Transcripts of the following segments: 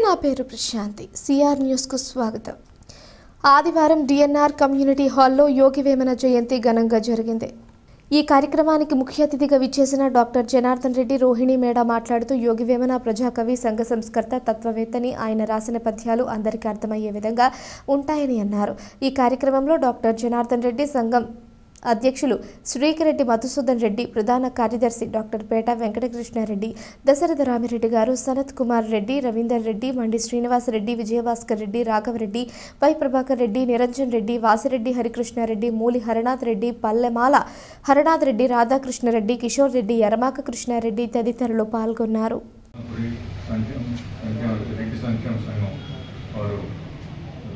నా పేరు ప్రశాంతి. సిఆర్ న్యూస్కు స్వాగతం. ఆదివారం డిఎన్ఆర్ కమ్యూనిటీ హాల్లో యోగి వేమన జయంతి ఘనంగా జరిగింది. ఈ కార్యక్రమానికి ముఖ్య అతిథిగా విచ్చేసిన డాక్టర్ జనార్దన్ రెడ్డి రోహిణి మేడ మాట్లాడుతూ యోగి వేమన ప్రజాకవి, సంఘ సంస్కర్త, తత్వవేత్తని, ఆయన రాసిన పద్యాలు అందరికీ అర్థమయ్యే విధంగా ఉంటాయని అన్నారు. ఈ కార్యక్రమంలో డాక్టర్ జనార్దన్ రెడ్డి, సంఘం అధ్యక్షులు శ్రీకరెడ్డి మధుసూదన్ రెడ్డి, ప్రధాన కార్యదర్శి డాక్టర్ పేట వెంకటకృష్ణారెడ్డి, దశరథ రామిరెడ్డి గారు, సనత్ కుమార్ రెడ్డి, రవీందర్ రెడ్డి, మండి శ్రీనివాస్ రెడ్డి, విజయభాస్కర్ రెడ్డి, రాఘవరెడ్డి, వై ప్రభాకర్ రెడ్డి, నిరంజన్ రెడ్డి, వాసిరెడ్డి హరికృష్ణారెడ్డి, మూలి హరనాథ్ రెడ్డి, పల్లెమాల హరనాథ్ రెడ్డి, రాధాకృష్ణారెడ్డి, కిషోర్ రెడ్డి, యరమాక కృష్ణారెడ్డి తదితరులు పాల్గొన్నారు.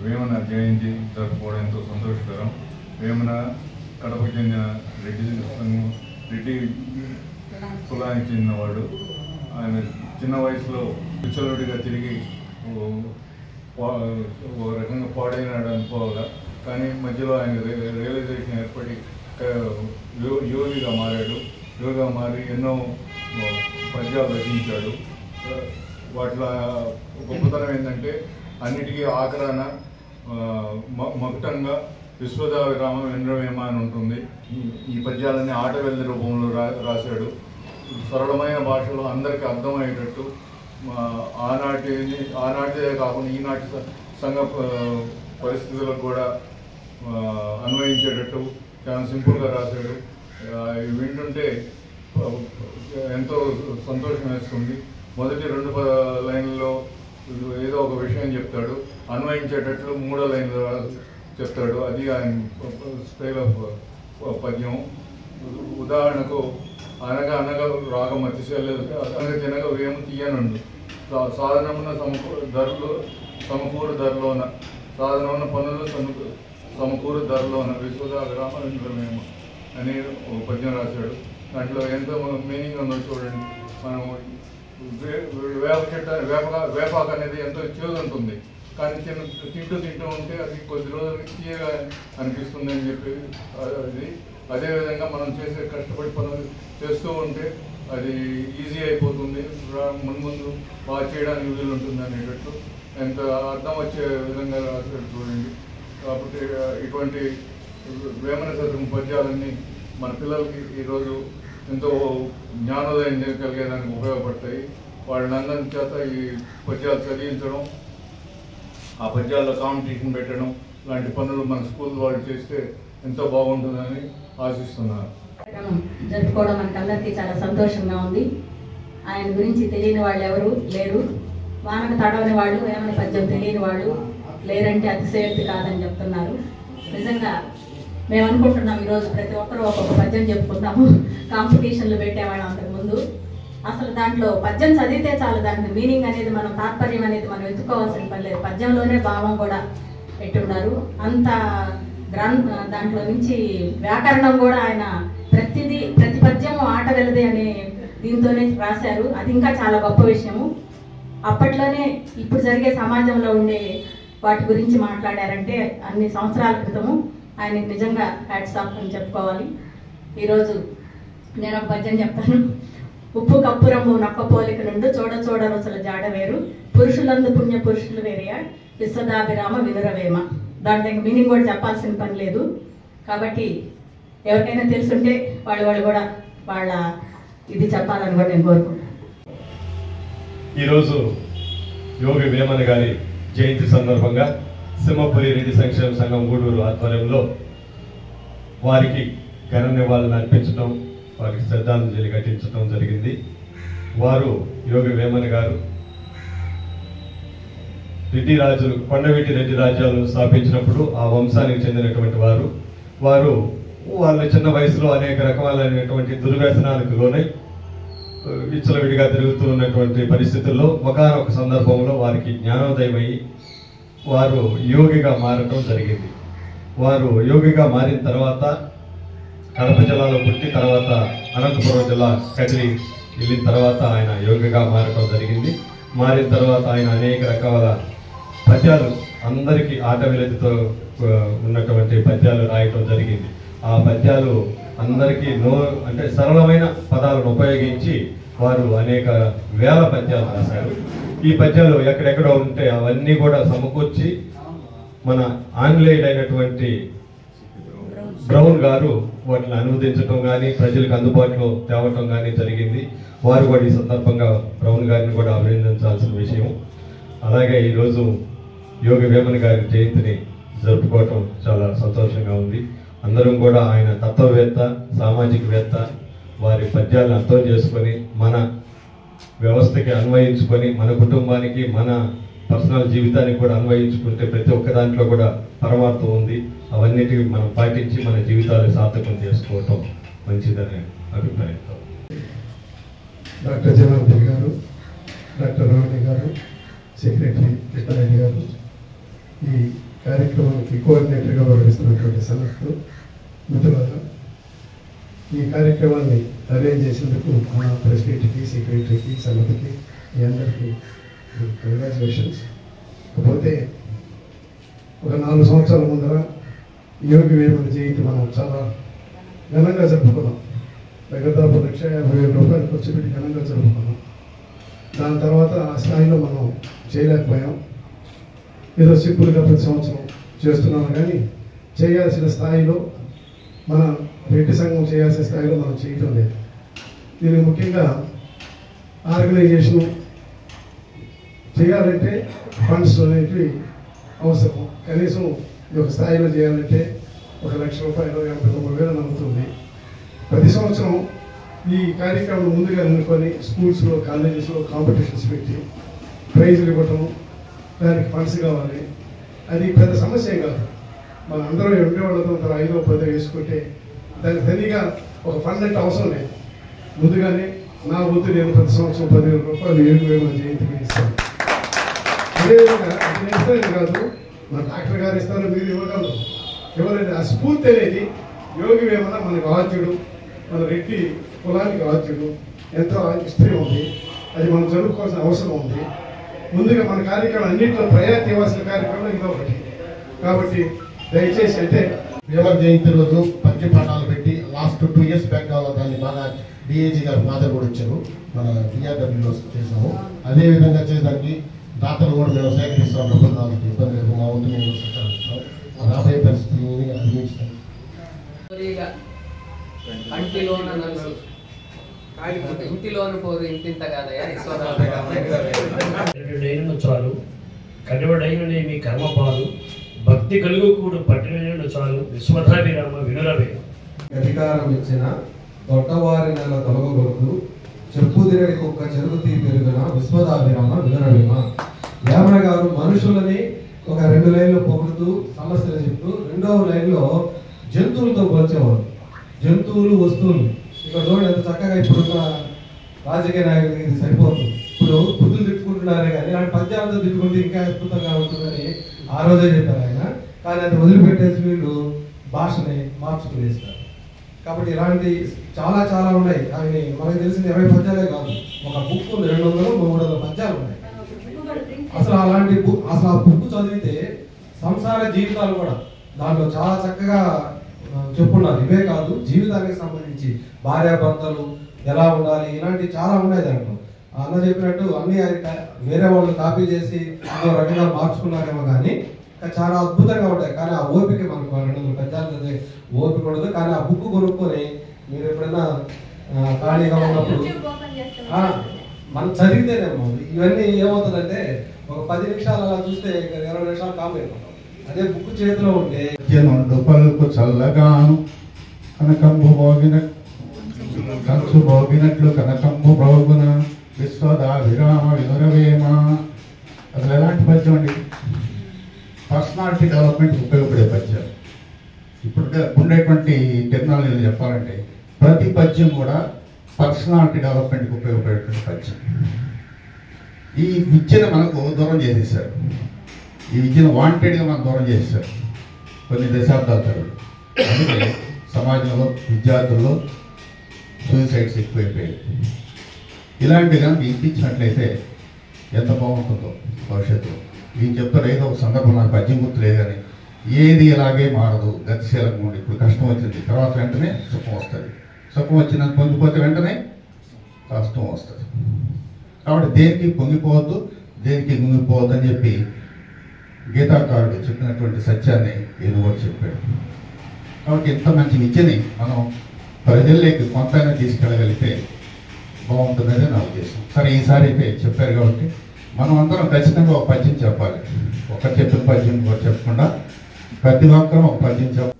వేమన జయంతి జరుపుకోవడం ఎంతో సంతోషకరం. వేమన కడపకు చెందిన రెడ్డి కులానికి చెందినవాడు. ఆయన చిన్న వయసులో విచ్చలుడిగా తిరిగి ఓ రకంగా పాడైనాడు అనుకోవాలా. కానీ మధ్యలో ఆయన రియలైజేషన్ ఏర్పడి యోగిగా మారాడు. యోగిగా మారి ఎన్నో పద్యాలు రచించాడు. వాటిలో గొప్పతనం ఏంటంటే అన్నిటికీ ఆఖరాన మకుటంగా విశ్వదావిరామ వెంద్రవేమ అని ఉంటుంది. ఈ పద్యాలన్నీ ఆటవెల్లి రూపంలో రాశాడు. సరళమైన భాషలో అందరికీ అర్థమయ్యేటట్టు ఆనాటిదే కాకుండా ఈనాటి సంఘ పరిస్థితులకు కూడా అన్వయించేటట్టు చాలా సింపుల్గా రాశాడు. వింటుంటే ఎంతో సంతోషం వేస్తుంది. మొదటి 2 లైన్లలో ఏదో ఒక విషయం చెప్తాడు, అన్వయించేటట్లు 3వ లైన్లో చెప్తాడు. అది ఆయన స్టైల్ ఆఫ్ పద్యం. ఉదాహరణకు అనగా అనగా రాగం అతిశయలేదు, అనగా తినగా వేము తీయనుండు, సాధనమున సమకూరు ధరలోన, సాధనమున పనులు సమకూరు ధరలోన, విశ్వదావిరామ వెంద్రవేమ అని ఒక పద్యం రాశాడు. దాంట్లో ఎంతో మీనింగ్ ఉందో చూడండి. మనం వేపాకు అనేది ఎంతో చేదు ఉంటుంది, కానీ తింటూ ఉంటే అది కొద్ది రోజులకి తీయగా అనిపిస్తుంది అని చెప్పి అది. అదేవిధంగా మనం చేసే కష్టపడి పనులు చేస్తూ ఉంటే అది ఈజీ అయిపోతుంది, ముందు బాగా చేయడానికి వీలు ఉంటుంది అనేటట్టు ఎంత అర్థం వచ్చే విధంగా రాసేది చూడండి. కాబట్టి ఇటువంటి వేమన శతకం పద్యాలన్నీ మన పిల్లలకి ఈరోజు ఎంతో జ్ఞానోదయం కలిగేదానికి ఉపయోగపడతాయి. వాళ్ళని అందరి చేత ఈ పద్యాలు చదివించడం, ఆ పద్యాల్లో కాంపిటీషన్ పెట్టడం లాంటి పనులు మన స్కూల్ వాళ్ళు చేస్తే ఎంతో బాగుంటుందని ఆశిస్తున్నారు. జరుపుకోవడం మనకందరికీ చాలా సంతోషంగా ఉంది. ఆయన గురించి తెలియని వాళ్ళు ఎవరు లేరు. వానకు తడవని వాళ్ళు, వేమన పద్యం తెలియని వాళ్ళు లేరంటే అతిశయోక్తి కాదని చెప్తున్నారు. నిజంగా మేము అనుకుంటున్నాం ఈరోజు ప్రతి ఒక్కరూ ఒక్కొక్క పద్యం చెప్పుకుంటాము. కాంపిటీషన్లు పెట్టేవాళ్ళం అంతకుముందు. అసలు దాంట్లో పద్యం చదివితే చాలు, దాని మీనింగ్ అనేది మనం, తాత్పర్యం అనేది మనం వెతుక్కోవాల్సిన పని లేదు. పద్యంలోనే భావం కూడా పెట్టున్నారు. అంత దాంట్లో నుంచి వ్యాకరణం కూడా ఆయన ప్రతి పద్యం ఆట వెలదే అనే దీంతోనే రాశారు. అది ఇంకా చాలా గొప్ప విషయము. అప్పట్లోనే ఇప్పుడు జరిగే సమాజంలో ఉండే వాటి గురించి మాట్లాడారంటే అన్ని సంవత్సరాల క్రితము. ఆయనకి నిజంగా హ్యాట్స్ ఆఫ్ అని చెప్పుకోవాలి. ఈరోజు నేను ఒక పద్యం చెప్తాను. ఉప్పు కప్పురము నొక్క పోలిక నుండి చూడ చూడ రుచుల జాడ వేరు, పురుషులందు పుణ్య పురుషులు వేరియా, విశ్వదాభిరామ వినురవేమ. దాంట్లో ఇంకా మీనింగ్ కూడా చెప్పాల్సిన పని లేదు. కాబట్టి ఎవరికైనా తెలుసుంటే వాళ్ళు కూడా వాళ్ళ ఇది చెప్పాలని కూడా నేను కోరుకుంటున్నాను. ఈరోజు యోగి వేమన గారి జయంతి సందర్భంగా సింహపురి రెడ్డి సంక్షేమ సంఘం గూడూరు ఆధ్వర్యంలో వారికి ఘన నివాళులు అర్పించడం, వారికి శ్రద్ధాంజలి ఘటించడం జరిగింది. వారు యోగి వేమన గారు రెడ్డి రాజులు, కొండవీటి రెడ్డి రాజ్యాలను స్థాపించినప్పుడు ఆ వంశానికి చెందినటువంటి వారు వాళ్ళ చిన్న వయసులో అనేక రకమైనటువంటి దుర్వ్యసనాలకు లోనై విచ్చలవిడిగా తిరుగుతూ ఉన్నటువంటి పరిస్థితుల్లో ఒకనొక సందర్భంలో వారికి జ్ఞానోదయమై వారు యోగిగా మారటం జరిగింది. వారు యోగిగా మారిన తర్వాత కడప జిల్లాలో పుట్టి తర్వాత అనంతపురం జిల్లా కదిలి వెళ్ళిన తర్వాత ఆయన యోగిగా మారటం జరిగింది. మారిన తర్వాత ఆయన అనేక రకాల పద్యాలు, అందరికీ ఆట విలతితో ఉన్నటువంటి పద్యాలు రాయటం జరిగింది. ఆ పద్యాలు అందరికీ అంటే సరళమైన పదాలను ఉపయోగించి వారు అనేక వేల పద్యాలు రాశారు. ఈ పద్యాలు ఎక్కడెక్కడో ఉంటే అవన్నీ కూడా సమకూర్చి మన ఆంగ్లేయుడు అయినటువంటి బ్రౌన్ గారు వాటిని అనువదించడం కానీ ప్రజలకు అందుబాటులో తేవటం కానీ జరిగింది. వారు కూడా ఈ సందర్భంగా బ్రౌన్ గారిని కూడా అభినందించాల్సిన విషయం. అలాగే ఈరోజు యోగి వేమన గారి జయంతిని జరుపుకోవటం చాలా సంతోషంగా ఉంది. అందరం కూడా ఆయన తత్వవేత్త, సామాజికవేత్త, వారి పద్యాలను అర్థం చేసుకొని మన వ్యవస్థకి అన్వయించుకొని మన కుటుంబానికి మన పర్సనల్ జీవితానికి కూడా అన్వయించుకుంటే ప్రతి ఒక్క దాంట్లో కూడా పరమార్థం ఉంది. అవన్నిటిని మనం పాటించి మన జీవితాలు సార్థకం చేసుకోవటం మంచిదనే అభిప్రాయంతో డాక్టర్ జనార్దన్ గారు, డాక్టర్ రమణి గారు, సెక్రటరీ కృష్ణారెడ్డి గారు, ఈ కార్యక్రమానికి కోఆర్డినేటర్గా వ్యవహరిస్తున్నటువంటి సన్నత్తు మిత్రులారా, ఈ కార్యక్రమాన్ని అరేంజ్ చేసినందుకు మన ప్రెసిడెంట్కి, సెక్రటరీకి, సన్నతికి మీ అందరికీ కంగ్రాచులేషన్స్. కాకపోతే ఒక 4 సంవత్సరాల ముందర యోగి వేమన జయంతి మనం చాలా ఘనంగా జరుపుకున్నాం. దాదాపు 1,50,000 రూపాయలు ఖర్చు పెట్టి ఘనంగా జరుపుకున్నాం. దాని తర్వాత ఆ స్థాయిలో మనం చేయలేకపోయాం. ఏదో సింపుల్గా ప్రతి సంవత్సరం చేస్తున్నాం, కానీ చేయాల్సిన స్థాయిలో మన రెడ్డి సంఘం చేయాల్సిన స్థాయిలో మనం చేయటం లేదు. దీనికి ముఖ్యంగా ఆర్గనైజేషన్ చేయాలంటే ఫండ్స్ అనేవి అవసరం. కనీసం ఈ ఒక స్థాయిలో చేయాలంటే 1,00,000 రూపాయలు 89,000 నమ్ముతుంది. ప్రతి సంవత్సరం ఈ కార్యక్రమం ముందుగా అనుకొని స్కూల్స్లో, కాలేజెస్లో కాంపిటీషన్స్ పెట్టి ప్రైజులు ఇవ్వటం, దానికి ఫండ్స్ కావాలి. అది పెద్ద సమస్య కాదు. మన అందరూ ఉండేవాళ్ళతో 5 10 వేసుకుంటే దానికి తనిగా ఒక ఫండ్ అంటే అవసరం లేదు. ముందుగానే నా వద్దు నేను ప్రతి సంవత్సరం 10,000 రూపాయలు యోగి వేమన జయంతికి ఇస్తాను. అదేవిధంగా అది నేను ఇస్తాను కాదు, మన డాక్టర్ గారు ఇస్తారు, మీరు ఇవ్వగలరు. ఎవరైనా ఆ స్ఫూర్తి అనేది యోగి వేమన మనకు ఆద్యుడు, మన రెడ్డి కులానికి ఆద్యుడు, ఎంతో హిస్టరీ ఉంది. అది మనం జరుపుకోవాల్సిన అవసరం ఉంది. ముందుగా మన కార్యక్రమం అన్నింటిలో ప్రయారిటీ ఇవ్వాల్సిన కార్యక్రమం ఇది ఒకటి. కాబట్టి దయచేసి అంటే వేమన జయంతి రోజు పద్య పాఠాలు పెట్టి లాస్ట్ 2 years బ్యాక్ దాన్ని బాగా డిఏజీ గారు ఫాదర్ కూడా వచ్చారు, మన డిఆర్డబ్ల్యూలో చేసాము. అదేవిధంగా చేసేదానికి దాతలు కూడా మేము సేకరిస్తాం. ప్రభుత్వాలకు ఇబ్బంది లేదు, మా వంతు మేము సహకరిస్తాం. రాబోయే పరిస్థితిని అధిగమిస్తాం. ఇంటిలోను పోరు ఇంటింత కాదయా చాలు కనివడైన మీ కర్మపాలు భక్తి కలుగు కూడు పట్టిన చాలు విశ్వధాభిరామ వినురవేమ. అధికారం ఇచ్చిన దొడ్డవారి నెల తొలగొడుతూ చెప్పుదిరడి కుక్క చెరుకుతీ పెరుగున విశ్వధాభిరామ వినురవేమ. వేమన గారు మనుషులని ఒక 2 లైన్లు పొగుడుతూ సమస్యలు చెప్తూ 2వ లైన్లో జంతువులతో పోల్చేవారు. జంతువులు, వస్తువులు. ఇక్కడ చూడండి ఎంత చక్కగా ఇప్పుడున్న రాజకీయ నాయకులకి ఇది సరిపోతుంది. ఇప్పుడు బుద్ధులు తిట్టుకుంటున్నారే కానీ ఇలాంటి పద్యాలతో తిట్టుకుంటే ఇంకా అద్భుతంగా ఉంటుందని ఆ రోజే చెప్పారు ఆయన. కానీ అది వదిలిపెట్టేసి వీళ్ళు భాషని మార్చుకునేస్తారు. కాబట్టి ఇలాంటి చాలా చాలా ఉన్నాయి. ఆయన మనకు తెలిసిన 20 పద్యాలే కాదు, ఒక బుక్ 200-300 పద్యాలు ఉన్నాయి. అసలు అలాంటి అసలు ఆ బుక్ చదివితే సంసార జీవితాలు కూడా దాంట్లో చాలా చక్కగా చెప్పున్నారు. ఇవే కాదు, జీవితానికి సంబంధించి భార్యాభర్తలు ఎలా ఉండాలి, ఇలాంటివి చాలా ఉన్నాయి దాంట్లో. అన్న చెప్పినట్టు అన్ని వేరే వాళ్ళు కాపీ చేసి ఇంకో రకంగా మార్చుకున్నారేమో, కానీ చాలా అద్భుతంగా ఉంటాయి. కానీ ఆ ఓపిక మనకు 200 పద్యాలు చదివే ఓపిక ఉండదు. కానీ ఆ బుక్ కొనుక్కొని మీరు ఎప్పుడైనా ఖాళీగా ఉన్నప్పుడు మనం చదివితేనేమో ఇవన్నీ ఏమవుతుందంటే ఒక 10 నిమిషాలు అలా చూస్తే 20 నిమిషాలు కామైపోతాం. అదే బుక్ చేతిలో ఉంటే పలుకు చల్లగాను కనకంబు కంచు భోగినట్లు కనకంబు భోగున విశ్వదాభిరామ వినురవేమ. అసలు ఎలాంటి పద్యం అండి? పర్సనాలిటీ డెవలప్మెంట్ ఉపయోగపడే పద్యం. ఇప్పుడు ఉండేటువంటి టెక్నాలజీలు చెప్పాలంటే ప్రతి పద్యం కూడా పర్సనాలిటీ డెవలప్మెంట్కి ఉపయోగపడేటువంటి పద్యం. ఈ విద్యను మనకు దూరం చేసేసారు. ఈ విద్యను వాంటెడ్గా మనం దూరం చేసేసారు కొన్ని దశాబ్దాల తరబడి. అందుకే సమాజంలో విద్యార్థుల్లో సూసైడ్స్ ఎక్కువైపోయాయి. ఇలాంటి కనుక ఇప్పించినట్లయితే ఎంత బాగుంటుందో భవిష్యత్తులో. నేను చెప్తారు ఏదో ఒక సందర్భం, నాకు పద్యం గుర్తులేదు కానీ, ఏది ఇలాగే మారదు, గతిశీలంగా ఉండి ఇప్పుడు కష్టం వచ్చింది, తర్వాత వెంటనే సుఖం వస్తుంది. సుఖం వచ్చినంత పొందిపోతే వెంటనే కష్టం వస్తుంది. కాబట్టి దేనికి పొంగిపోవద్దు, దేనికి ముంగిపోవద్దు అని చెప్పి గీతాకారుడు చెప్పినటువంటి సత్యాన్ని ఈయన కూడా చెప్పాడు. కాబట్టి ఇంత మంచి విద్యని మనం ప్రజల్లోకి కొంతైనా తీసుకెళ్ళగలిగితే బాగుంటుందని నా ఉద్దేశం. సరే, ఈసారి అయితే చెప్పారు కాబట్టి మనం అందరం ఖచ్చితంగా ఒక పద్యం చెప్పాలి. ఒక చెప్పిన పద్యం కూడా చెప్పకుండా ప్రతి ఒక్కరం ఒక పద్యం చెప్పాలి.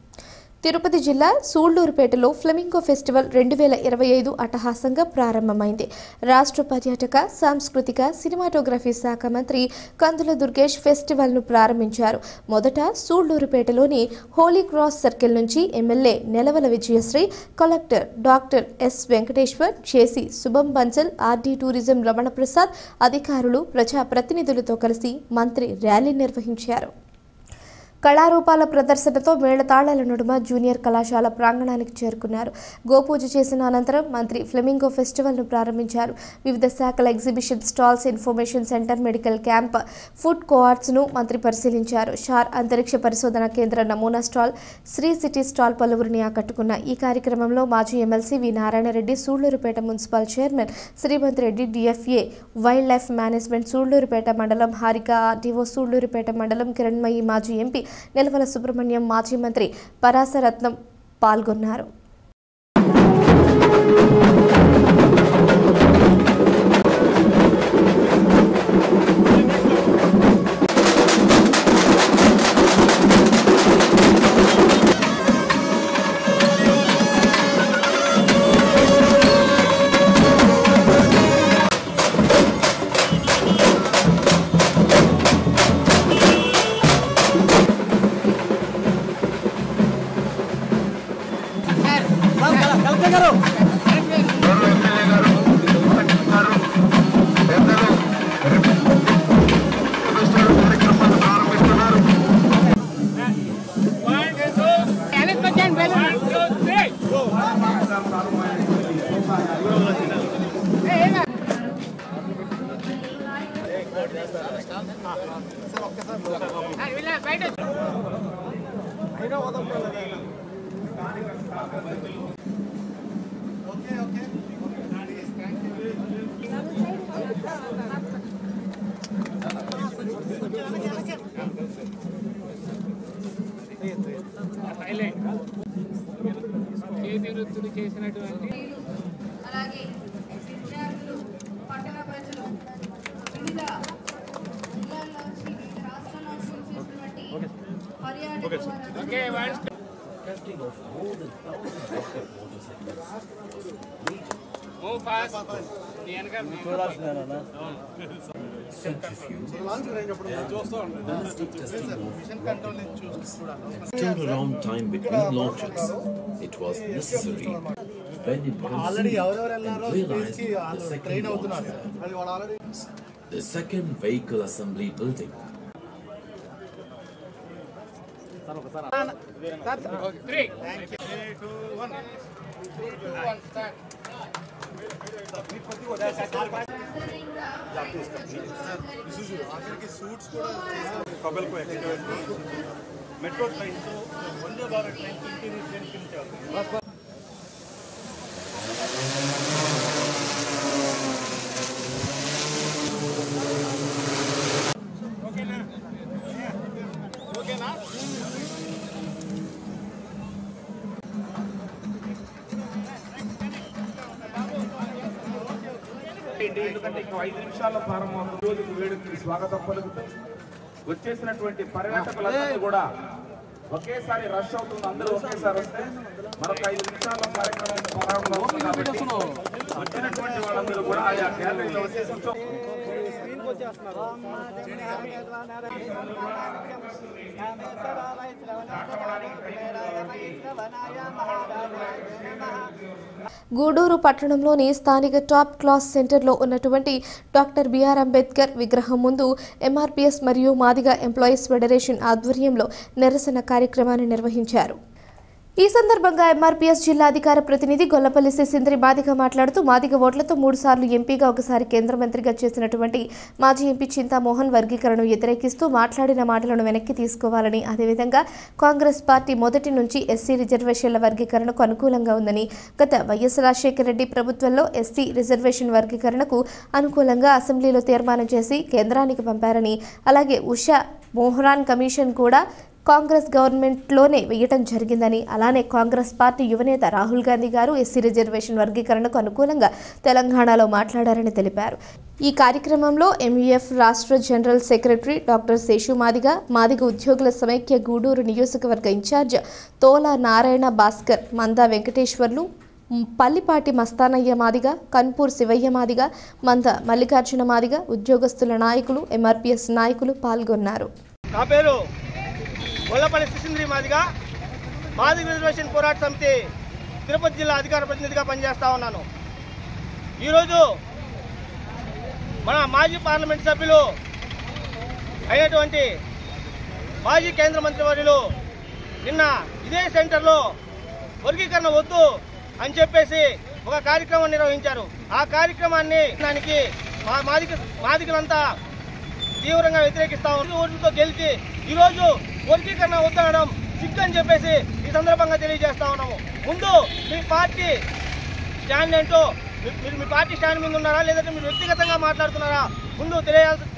తిరుపతి జిల్లా సూళ్లూరుపేటలో ఫ్లెమింగో ఫెస్టివల్ 2025 అట్టహాసంగా ప్రారంభమైంది. రాష్ట్ర పర్యాటక, సాంస్కృతిక, సినిమాటోగ్రఫీ శాఖ మంత్రి కందుల దుర్గేష్ ఫెస్టివల్ను ప్రారంభించారు. మొదట సూళ్లూరుపేటలోని హోలీ క్రాస్ సర్కిల్ నుంచి MLA Nelavala Vijayasri, collector doctor S Venkateswar, JC Shubham Bansal, RD tourism Ramana Prasad, అధికారులు, ప్రజాప్రతినిధులతో కలిసి మంత్రి ర్యాలీ నిర్వహించారు. కళారూపాల ప్రదర్శనతో మేళతాళాల నడుమ జూనియర్ కళాశాల ప్రాంగణానికి చేరుకున్నారు. గోపూజ చేసిన అనంతరం మంత్రి ఫ్లెమింగో ఫెస్టివల్ను ప్రారంభించారు. వివిధ శాఖల exhibition stalls, information centre, medical camp, food కోఆర్ట్స్ను మంత్రి పరిశీలించారు. షార్ అంతరిక్ష పరిశోధన కేంద్ర నమూనా స్టాల్, శ్రీ సిటీ స్టాల్ పలువురిని ఆకట్టుకున్న ఈ కార్యక్రమంలో మాజీ MLC V Narayana Reddy, Sullurpeta municipal chairman Srimanth Reddy, DFA wildlife management Sullurpeta మండలం, హారిక ఆర్టీఓ సూళ్లూరుపేట మండలం, కిరణ్మయి మాజీ ఎంపీ నెలవల సుబ్రహ్మణ్యం, మాజీ మంత్రి పరాసరత్నం పాల్గొన్నారు. అలాగే విద్యార్థులు, పట్టణ ప్రజలు, వివిధ జిల్లాల్లోంచి, వివిధ రాష్ట్రాల్లోంచి చేసినటువంటి పర్యాటక Still around time between launches, it was necessary when it conceived and realized the second launch pad, the second vehicle assembly building. Metro trains, Vande Bharat trains ఎందుకంటే ఇంకా 5 నిమిషాల్లో ప్రారంభం. రోజుకు వేడుకకి స్వాగతం పలుకుతూ వచ్చేసినటువంటి పర్యాటకులందరూ కూడా ఒకేసారి రష్ అవుతుంది. అందరూ ఒకేసారి వస్తే మరొక 5 నిమిషాల్లో కార్యక్రమం ప్రారంభమవుతుంది. కాబట్టి వచ్చినటువంటి వాళ్ళందరూ కూడా ఆయా గ్యాలరీలో వచ్చేసి గూడూరు పట్టణంలోని స్థానిక టాప్ క్లాస్ సెంటర్లో ఉన్నటువంటి డాక్టర్ బిఆర్ అంబేద్కర్ విగ్రహం ముందు ఎంఆర్పీఎస్ మరియు మాదిగ ఎంప్లాయీస్ ఫెడరేషన్ ఆధ్వర్యంలో నిరసన కార్యక్రమాన్ని నిర్వహించారు. ఈ సందర్భంగా ఎంఆర్పీఎస్ జిల్లా అధికార ప్రతినిధి గొల్లపల్లి సిసింద్రి మాదిగ మాట్లాడుతూ మాదిగ ఓట్లతో 3 సార్లు ఎంపీగా ఒకసారి కేంద్ర మంత్రిగా చేసినటువంటి మాజీ ఎంపీ చింతామోహన్ వర్గీకరణను వ్యతిరేకిస్తూ మాట్లాడిన మాటలను వెనక్కి తీసుకోవాలని, అదేవిధంగా కాంగ్రెస్ పార్టీ మొదటి నుంచి ఎస్సీ రిజర్వేషన్ల వర్గీకరణకు అనుకూలంగా ఉందని, గత వైఎస్ రాజశేఖర రెడ్డి ప్రభుత్వంలో ఎస్సీ రిజర్వేషన్ వర్గీకరణకు అనుకూలంగా అసెంబ్లీలో తీర్మానం చేసి కేంద్రానికి పంపారని, అలాగే ఉషా మోహరాన్ కమిషన్ కూడా కాంగ్రెస్ గవర్నమెంట్లోనే వేయటం జరిగిందని, అలానే కాంగ్రెస్ పార్టీ యువనేత రాహుల్ గాంధీ గారు ఎస్సీ రిజర్వేషన్ వర్గీకరణకు అనుకూలంగా తెలంగాణలో మాట్లాడారని తెలిపారు. ఈ కార్యక్రమంలో ఎంయూఎఫ్ రాష్ట్ర general secretary doctor Seshu Madiga, Madiga ఉద్యోగుల సమైక్య గూడూరు నియోజకవర్గ ఇన్ఛార్జ్ తోలా నారాయణ భాస్కర్, మందా వెంకటేశ్వర్లు, పల్లిపాటి మస్తానయ్య మాదిగ, కన్పూర్ శివయ్య మాదిగ, మంద మల్లికార్జున మాదిగ, ఉద్యోగస్తుల నాయకులు, ఎంఆర్పీఎస్ నాయకులు పాల్గొన్నారు. నా పేరు గొల్లపల్లి సిసింద్రి మాదిగ, మాదిగ రిజర్వేషన్ పోరాట సమితి తిరుపతి జిల్లా అధికార ప్రతినిధిగా పనిచేస్తా ఉన్నాను. ఈరోజు మన మాజీ పార్లమెంట్ సభ్యులు అయినటువంటి మాజీ కేంద్ర మంత్రి వర్యులు నిన్న ఇదే సెంటర్లో వర్గీకరణ వద్దు అని చెప్పేసి ఒక కార్యక్రమం నిర్వహించారు. ఆ కార్యక్రమాన్ని దానికి మాదిగలంతా తీవ్రంగా వ్యతిరేకిస్తా ఓట్లతో గెలిచి ఈరోజు వర్గీకరణ వద్దనడం సిగ్గు అని చెప్పేసి ఈ సందర్భంగా తెలియజేస్తా ఉన్నాము. ముందు మీ పార్టీ స్టాండ్ ఏంటో, మీరు మీ పార్టీ స్టాండ్ మీద ఉన్నారా లేదంటే మీరు వ్యక్తిగతంగా మాట్లాడుతున్నారా ముందు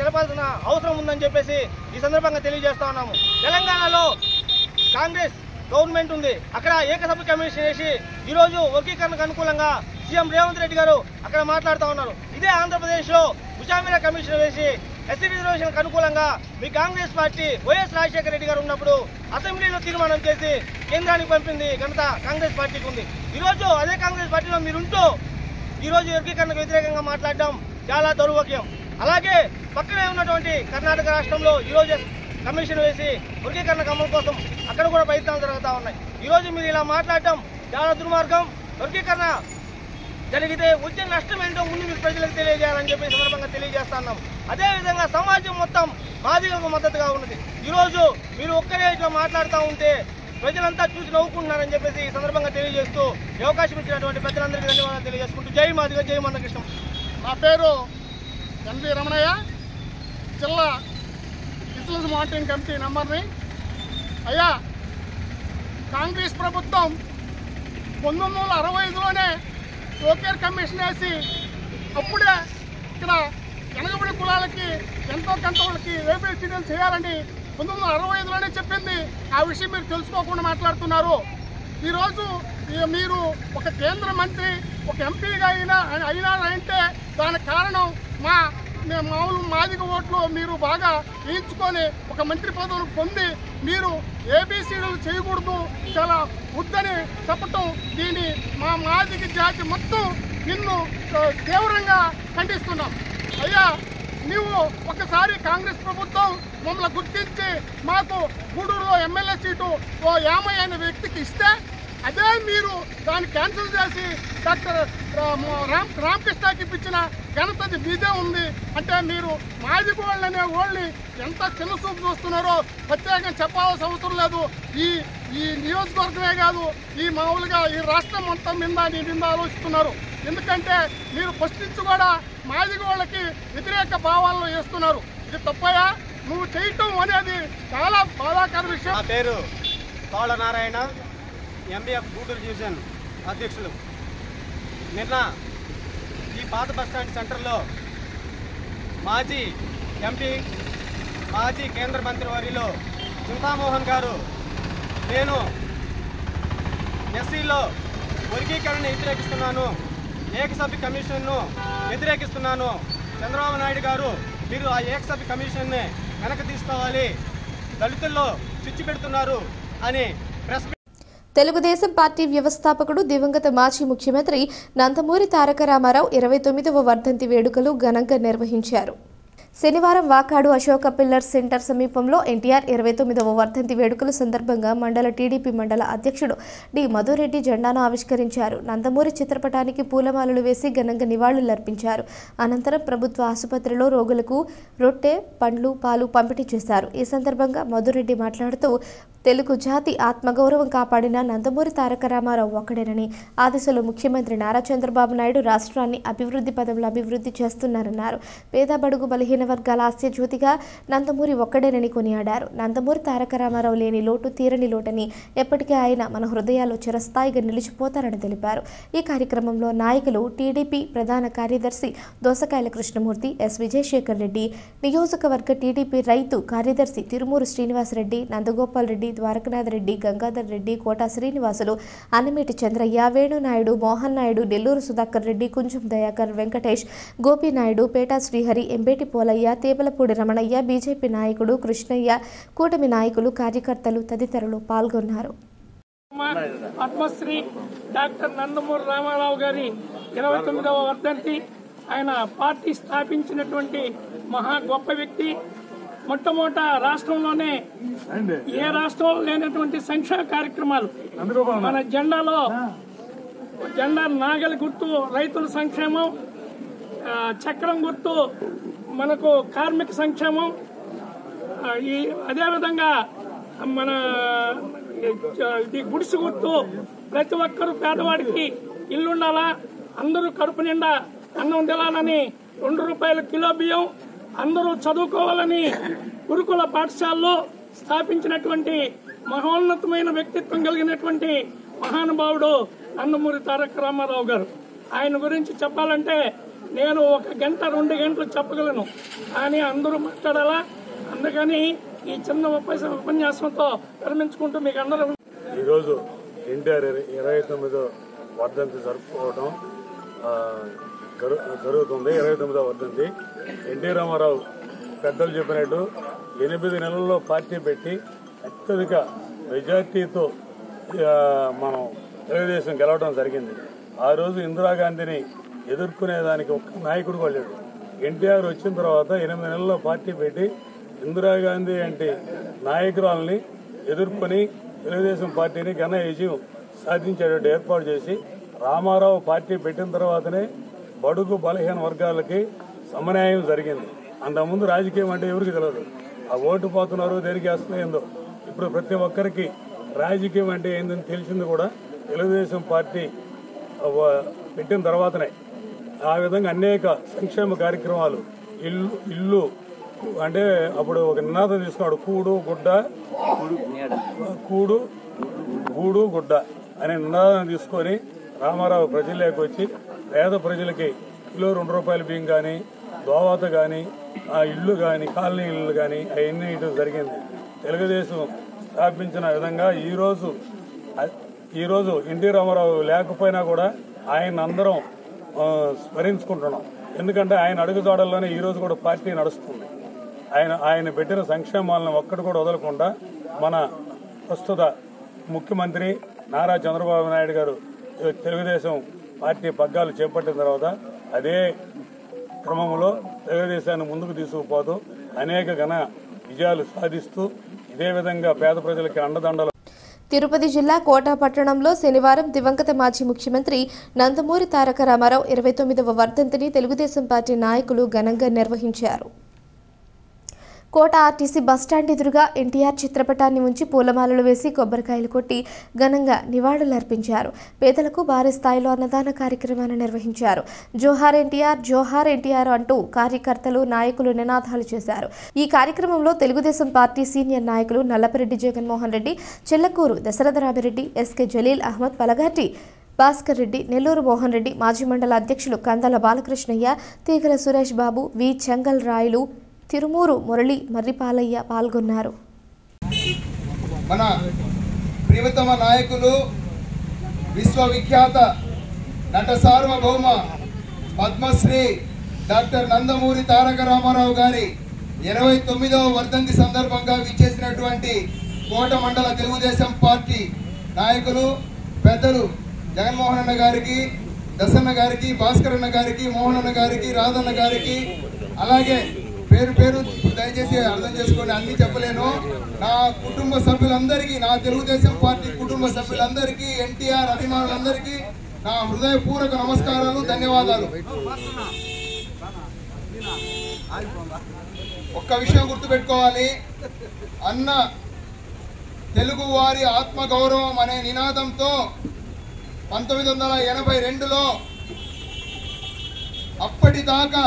తెలపాల్సిన అవసరం ఉందని చెప్పేసి ఈ సందర్భంగా తెలియజేస్తా ఉన్నాము. తెలంగాణలో కాంగ్రెస్ గవర్నమెంట్ ఉంది, అక్కడ ఏకసభ్య కమిషన్ వేసి ఈరోజు వర్గీకరణకు అనుకూలంగా సీఎం రేవంత్ రెడ్డి గారు అక్కడ మాట్లాడుతూ ఉన్నారు. ఇదే ఆంధ్రప్రదేశ్లో ఉషామీరా కమిషన్ వేసి ఎస్సీ రిజర్వేషన్కు అనుకూలంగా మీ కాంగ్రెస్ పార్టీ వైఎస్ రాజశేఖర రెడ్డి గారు ఉన్నప్పుడు అసెంబ్లీలో తీర్మానం చేసి కేంద్రానికి పంపింది ఘనత కాంగ్రెస్ పార్టీకి ఉంది. ఈరోజు అదే కాంగ్రెస్ పార్టీలో మీరుంటూ ఈరోజు వర్గీకరణకు వ్యతిరేకంగా మాట్లాడడం చాలా దౌర్భాగ్యం. అలాగే పక్కనే ఉన్నటువంటి కర్ణాటక రాష్ట్రంలో ఈరోజు కమిషన్ వేసి వర్గీకరణ అమలు కోసం అక్కడ కూడా ప్రయత్నాలు జరుగుతూ ఉన్నాయి. ఈరోజు మీరు ఇలా మాట్లాడటం చాలా దుర్మార్గం. వర్గీకరణ జరిగితే వచ్చే నష్టం ఏంటో ముందు మీరు ప్రజలకు తెలియజేయాలని చెప్పి సందర్భంగా తెలియజేస్తున్నాం. అదేవిధంగా సమాజం మొత్తం మాదిగలకు మద్దతుగా ఉన్నది. ఈరోజు మీరు ఒక్కరే ఇట్లా మాట్లాడుతూ ఉంటే ప్రజలంతా చూసి నవ్వుకుంటున్నారని చెప్పేసి ఈ సందర్భంగా తెలియజేస్తూ ఈ అవకాశం ఇచ్చినటువంటి పెద్దలందరికీ ధన్యవాదాలు తెలియజేసుకుంటూ జై మాదిగ, జై మందకృష్ణ. నా పేరు ఎన్వి రమణయ్య, జిల్లా ఇస్లాం మానిటరింగ్ కమిటీ మెంబర్ని. అయ్యా, కాంగ్రెస్ ప్రభుత్వం 1965లోనే ఓకేర్ కమిషన్ వేసి అప్పుడే ఇక్కడ వెనకబడి కులాలకి ఎంతో కొంత వాళ్ళకి ఏబిసిడీలు చేయాలని 1965లోనే చెప్పింది. ఆ విషయం మీరు తెలుసుకోకుండా మాట్లాడుతున్నారు. ఈరోజు మీరు ఒక కేంద్ర మంత్రి, ఒక ఎంపీగా అయినా అంటే దానికి కారణం మామూలు మాదిగ ఓట్లు మీరు బాగా వేయించుకొని ఒక మంత్రి పదవులు పొంది మీరు ఏబిసిడీలు చేయకూడదు, చాలా వద్దని చెప్పటం, దీన్ని మా మాదిగ జాతి మొత్తం నిన్ను తీవ్రంగా ఖండిస్తున్నాం. అయ్యా, నీవు ఒకసారి కాంగ్రెస్ ప్రభుత్వం మమ్మల్ని గుర్తించి మాకు గూడూరులో ఎమ్మెల్యే సీటు ఓ యామయ్య అనే వ్యక్తికి ఇస్తే అదే మీరు దాన్ని క్యాన్సిల్ చేసి డాక్టర్ రామకృష్ణకి ఇప్పించిన ఘనతది మీదే ఉంది. అంటే మీరు మాదిగ వాళ్ళనే వాళ్ళని ఎంత చిన్న చూపు చూస్తున్నారో ప్రత్యేకంగా చెప్పాల్సిన అవసరం లేదు. ఈ నియోజకవర్గమే కాదు, ఈ మామూలుగా ఈ రాష్ట్రం మొత్తం మీద ఆలోచిస్తున్నారు. ఎందుకంటే మీరు ఫస్ట్ నుంచి కూడా మాదిగ వాళ్ళకి వ్యతిరేక భావాలను వేస్తున్నారు. ఇది తప్పయా? నువ్వు చేయటం అనేది చాలా బాధాకర విషయం. నా పేరు తోళ నారాయణ, ఎంబీఎఫ్ గూడూరు డివిజన్ అధ్యక్షులు. నిన్న ఈ పాత బస్టాండ్ సెంటర్లో మాజీ ఎంపీ, మాజీ కేంద్ర మంత్రి వర్యులు చింతామోహన్ గారు నేను ఎస్సీలో వర్గీకరణ వ్యతిరేకిస్తున్నాను, ఏకసభ్య కమిషన్ను వ్యతిరేకిస్తున్నాను, చంద్రబాబు నాయుడు గారు మీరు ఆ ఏకసభ్య కమిషన్ని వెనక్కి తీసుకోవాలి, దళితుల్లో చిచ్చు పెడుతున్నారు అని ప్రెస్. తెలుగుదేశం పార్టీ వ్యవస్థాపకుడు దివంగత మాజీ ముఖ్యమంత్రి నందమూరి తారక రామారావు 29వ వర్ధంతి వేడుకలు ఘనంగా నిర్వహించారు. శనివారం వాకాడు అశోక పిల్లర్ సెంటర్ సమీపంలో ఎన్టీఆర్ 29వ వర్ధంతి వేడుకల సందర్భంగా మండల టీడీపీ మండల అధ్యక్షుడు డి మధురెడ్డి జెండాను ఆవిష్కరించారు. నందమూరి చిత్రపటానికి పూలమాలలు వేసి ఘనంగా నివాళులర్పించారు. అనంతరం ప్రభుత్వ ఆసుపత్రిలో రోగులకు రొట్టె, పండ్లు, పాలు పంపిణీ చేశారు. ఈ సందర్భంగా మధురెడ్డి మాట్లాడుతూ తెలుగు జాతి ఆత్మగౌరవం కాపాడిన నందమూరి తారక రామారావు ఒక్కడేనని ఆ దిశలో ముఖ్యమంత్రి నారా చంద్రబాబు నాయుడు రాష్ట్రాన్ని అభివృద్ధి పదంలో అభివృద్ధి చేస్తున్నారన్నారు. పేద బడుగు బలహీన వర్గాల ఆస్యజ్యోతిగా నందమూరి ఒక్కడేనని కొనియాడారు. నందమూరి తారక రామారావు లేని లోటు తీరని లోటని, ఎప్పటికీ ఆయన మన హృదయాల్లో చిరస్థాయిగా నిలిచిపోతారని తెలిపారు. ఈ కార్యక్రమంలో నాయకులు టీడీపీ ప్రధాన కార్యదర్శి దోసకాయల కృష్ణమూర్తి, ఎస్ విజయశేఖర్ రెడ్డి, నియోజకవర్గ టీడీపీ రైతు కార్యదర్శి తిరుమూరు శ్రీనివాసరెడ్డి, నందగోపాల్ రెడ్డి, ద్వారకనాథ్ రెడ్డి, గంగాధర్ రెడ్డి, కోట శ్రీనివాసులు, అన్నమేటి చంద్రయ్య, వేణునాయుడు, మోహన్ నాయుడు, నెల్లూరు సుధాకర్ రెడ్డి, కుంజం దయాకర్, వెంకటేష్, గోపీనాయుడు, పేటా శ్రీహరి, ఎంబేటి పోలయ్య, తేపలపూడి రమణయ్య, బీజేపీ నాయకుడు కృష్ణయ్య, కూటమి నాయకులు, కార్యకర్తలు తదితరులు పాల్గొన్నారు. పద్మశ్రీ డాక్టర్ నందమూరి రామారావు గారి 29వ వర్ధంతి. ఆయన పార్టీ స్థాపించినటువంటి మహా గొప్ప వ్యక్తి. మొట్టమొదట రాష్ట్రంలోనే ఏ రాష్ట్రంలో లేనటువంటి సంక్షేమ కార్యక్రమాలు మన జెండాలో జెండా నాగలి గుర్తు రైతుల సంక్షేమం, చక్రం గుర్తు మనకు కార్మిక సంక్షేమం, అదేవిధంగా మన గుడిసి గుర్తు ప్రతి ఒక్కరూ పేదవాడికి ఇల్లుండాలా, అందరూ కడుపు నిండా అన్నం తినాలని, ₹2 కిలో బియ్యం, అందరూ చదువుకోవాలని గురుకుల పాఠశాలలో స్థాపించినటువంటి మహోన్నతమైన వ్యక్తిత్వం కలిగినటువంటి మహానుభావుడు నందమూరి తారక రామారావు గారు. ఆయన గురించి చెప్పాలంటే నేను 1 గంట 2 గంటలు చెప్పగలను, కానీ అందరూ మాట్లాడాలా. అందుకని ఈ చిన్న ఉపన్యాసంతో విరమించుకుంటూ మీకు అందరూ ఈరోజు ఎన్టీఆర్ 29వ వర్ధంతి జరుపుకోవడం జరుగుతుంది. 29వ వర్ధంతి. ఎన్టీ రామారావు పెద్దలు చెప్పినట్టు 8 నెలల్లో పార్టీ పెట్టి అత్యధిక మెజార్టీతో మనం తెలుగుదేశం గెలవడం జరిగింది. ఆ రోజు ఇందిరాగాంధీని ఎదుర్కొనేదానికి ఒక్క నాయకుడు కూడా లేడు. ఎన్టీఆర్ వచ్చిన తర్వాత 8 నెలల్లో పార్టీ పెట్టి ఇందిరాగాంధీ అంటే నాయకురాలని ఎదుర్కొని తెలుగుదేశం పార్టీని ఘన విజయం సాధించేటట్టు ఏర్పాటు చేసి రామారావు పార్టీ పెట్టిన తర్వాతనే బడుగు బలహీన వర్గాలకి సమన్యాయం జరిగింది. అంతకుముందు రాజకీయం అంటే ఎవరికి తెలియదు. ఆ ఓటు పోతున్నారు, దేనికి వేస్తున్నాయిందో. ఇప్పుడు ప్రతి ఒక్కరికి రాజకీయం అంటే ఏందని తెలిసింది కూడా తెలుగుదేశం పార్టీ పెట్టిన తర్వాతనే. ఆ విధంగా అనేక సంక్షేమ కార్యక్రమాలు, ఇల్లు అంటే అప్పుడు ఒక నినాదం తీసుకున్నాడు, కూడు గూడు గుడ్డ అనే నినాదం తీసుకొని రామారావు ప్రజల్లోకి వచ్చి పేద ప్రజలకి కిలో ₹2 బియ్యం కానీ, దోవాత కానీ, ఆ ఇల్లు కానీ, కాలనీ ఇల్లు కానీ అవన్నీ ఇవ్వడం జరిగింది. తెలుగుదేశం స్థాపించిన విధంగా ఈరోజు ఎన్టీ రామారావు లేకపోయినా కూడా ఆయన అందరం స్మరించుకుంటున్నాం. ఎందుకంటే ఆయన అడుగుజాడల్లోనే ఈరోజు కూడా పార్టీ నడుస్తుంది. ఆయన పెట్టిన సంక్షేమాలను ఒక్కటి కూడా వదలకుండా మన ప్రస్తుత ముఖ్యమంత్రి నారా చంద్రబాబు నాయుడు గారు తెలుగుదేశం పార్టీ పగ్గాలు చేపట్టిన తర్వాత అదే క్రమంలో తెలుగుదేశాన్ని ముందుకు తీసుకుపోతూ అనేక ఘన విజయాలు సాధిస్తూ ఇదే విధంగా పేద ప్రజలకి అండదండలు. తిరుపతి జిల్లా కోట పట్టణంలో శనివారం దివంగత మాజీ ముఖ్యమంత్రి నందమూరి తారక రామారావు 29వ వర్ధంతిని తెలుగుదేశం పార్టీ నాయకులు ఘనంగా నిర్వహించారు. కోట ఆర్టీసీ బస్టాండ్ ఎదురుగా ఎన్టీఆర్ చిత్రపటాన్ని ఉంచి పూలమాలలు వేసి కొబ్బరికాయలు కొట్టి ఘనంగా నివాళులర్పించారు. పేదలకు భారీ స్థాయిలో అన్నదాన కార్యక్రమాన్ని నిర్వహించారు. జోహార్ ఎన్టీఆర్ అంటూ కార్యకర్తలు, నాయకులు నినాదాలు చేశారు. ఈ కార్యక్రమంలో తెలుగుదేశం పార్టీ సీనియర్ నాయకులు నల్లపరెడ్డి జగన్మోహన్ రెడ్డి, చెల్లకూరు దశరథరామిరెడ్డి, ఎస్కే జలీల్ అహ్మద్, పలగాటి భాస్కర్ రెడ్డి, నెల్లూరు మోహన్ రెడ్డి, మాజీ మండల అధ్యక్షులు కందాల బాలకృష్ణయ్య, తీగల సురేష్ బాబు, వి చెంగల్ రాయలు, తిరుమూరు మురళి, మర్రిపాలయ్య పాల్గొన్నారు. మన ప్రియతమ నాయకులు, విశ్వవిఖ్యాత నట సార్వభౌమ పద్మశ్రీ డాక్టర్ నందమూరి తారక రామారావు గారి 29వ వర్ధంతి సందర్భంగా విచ్చేసినటువంటి కోట మండల తెలుగుదేశం పార్టీ నాయకులు పెద్దలు జగన్మోహన్ అన్న గారికి, దశన్న గారికి, భాస్కర్ అన్న గారికి, మోహన్ అన్న గారికి, రాధన్న గారికి, అలాగే పేరు దయచేసి అర్థం చేసుకోండి, అన్ని చెప్పలేను. నా కుటుంబ సభ్యులందరికీ, నా తెలుగుదేశం పార్టీ కుటుంబ సభ్యులందరికీ, ఎన్టీఆర్ అభిమానులందరికీ నా హృదయపూర్వక నమస్కారాలు, ధన్యవాదాలు. ఒక్క విషయం గుర్తుపెట్టుకోవాలి, అన్న తెలుగువారి ఆత్మగౌరవం అనే నినాదంతో 1982లో అప్పటిదాకా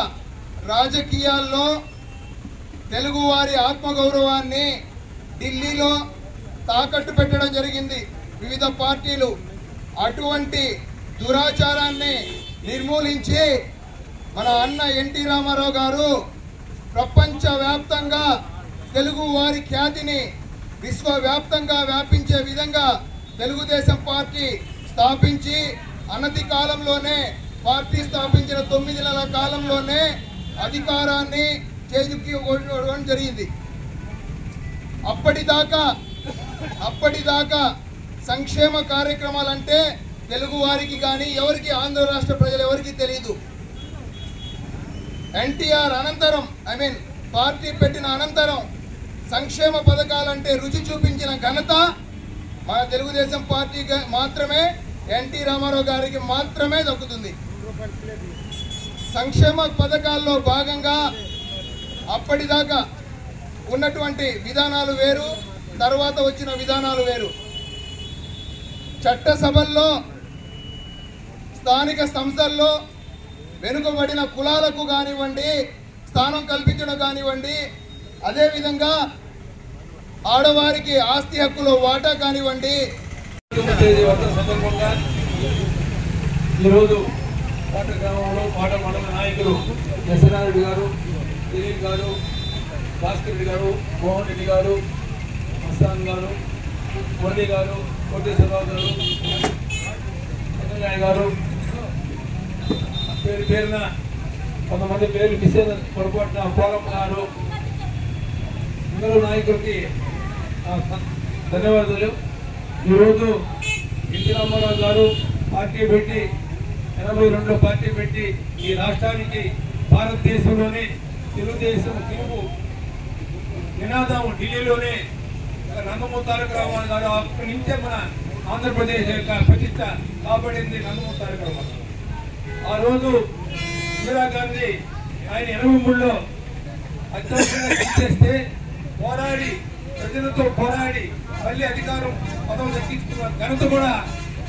రాజకీయాల్లో తెలుగువారి ఆత్మగౌరవాన్ని ఢిల్లీలో తాకట్టు పెట్టడం జరిగింది వివిధ పార్టీలు. అటువంటి దురాచారాన్ని నిర్మూలించి మన అన్న ఎన్టీ రామారావు గారు ప్రపంచవ్యాప్తంగా తెలుగు వారి ఖ్యాతిని విశ్వవ్యాప్తంగా వ్యాపించే విధంగా తెలుగుదేశం పార్టీ స్థాపించి అనతి కాలంలోనే పార్టీ స్థాపించిన 9 నెలల కాలంలోనే అధికారాన్ని చేజిక్కించుకోవడం జరిగింది. అప్పటిదాకా సంక్షేమ కార్యక్రమాలంటే తెలుగు వారికి కానీ ఎవరికి ఆంధ్ర రాష్ట్ర ప్రజలు ఎవరికి తెలియదు. ఎన్టీఆర్ అనంతరం పార్టీ పెట్టిన అనంతరం సంక్షేమ పథకాలంటే రుచి చూపించిన ఘనత మన తెలుగుదేశం పార్టీ మాత్రమే, ఎన్టీ రామారావు గారికి మాత్రమే దక్కుతుంది. సంక్షేమ పథకాల్లో భాగంగా అప్పటిదాకా ఉన్నటువంటి విధానాలు వేరు, తర్వాత వచ్చిన విధానాలు వేరు. చట్టసభల్లో స్థానిక సంస్థల్లో వెనుకబడిన కులాలకు కానివ్వండి స్థానం కల్పించడం కానివ్వండి, అదేవిధంగా ఆడవారికి ఆస్తి హక్కులో వాటా కానివ్వండి. సందర్భంగా ఈరోజు పాట గ్రామంలో పాట మండల నాయకులు యశనారెడ్డి గారు, దిలీప్ గారు, భాస్కర్ రెడ్డి గారు, మోహన్ రెడ్డి గారు, మస్తాన్ గారు, మురళి గారు, కోటేశ్వరరావు గారు, వెంకయ్య గారు, పేరున కొంతమంది పేర్లు విశేష పొరపాటున పోలమ్మ గారు, అందరూ నాయకులకి ధన్యవాదాలు. ఈరోజు ఎన్టీ రామారావు గారు పార్టీ పెట్టి 82లో పార్టీ పెట్టి ఈ రాష్ట్రానికి భారతదేశంలోనే తెలుగుదేశం తెలుగు నినాదం ఢిల్లీలోనే నందమూరి తారక రామారావు గారు అక్కడి నుంచే మన ఆంధ్రప్రదేశ్ యొక్క ప్రతిష్ట కాపాడింది నందమూరి తారక రామారావు. ఆ రోజు ఇందిరాగాంధీ ఆయన 83లో అత్యవసరంగా తీసేస్తే పోరాడి ప్రజలతో పోరాడి మళ్ళీ అధికారం పదవి దక్కించుకున్న ఘనత కూడా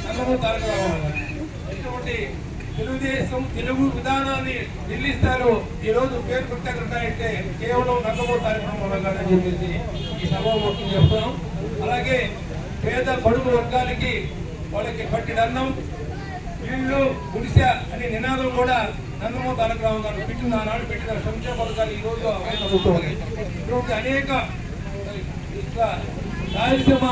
నందమూరి తారక రామారావు గారు. ఇటువంటి తెలుగుదేశం తెలుగు విధానాన్ని నిలిస్తారు ఈ రోజు పేరు పెట్టారంటే కేవలం నందమూరి తారక రామారావు గారు అని చెప్పేసి ఈ సభాముఖం చెప్తున్నాం. అలాగే పేద బడుగు వర్గాలకి వాళ్ళకి పట్టిడన్నం ఇల్లు గుడిసె అనే నినాదం కూడా నందమూరి తారక రామారావు గారు పెట్టిన ఆనాడు పెట్టిన సంక్షేమ పథకాలు ఈ రోజు ఇటువంటి అనేక రాయలసీమ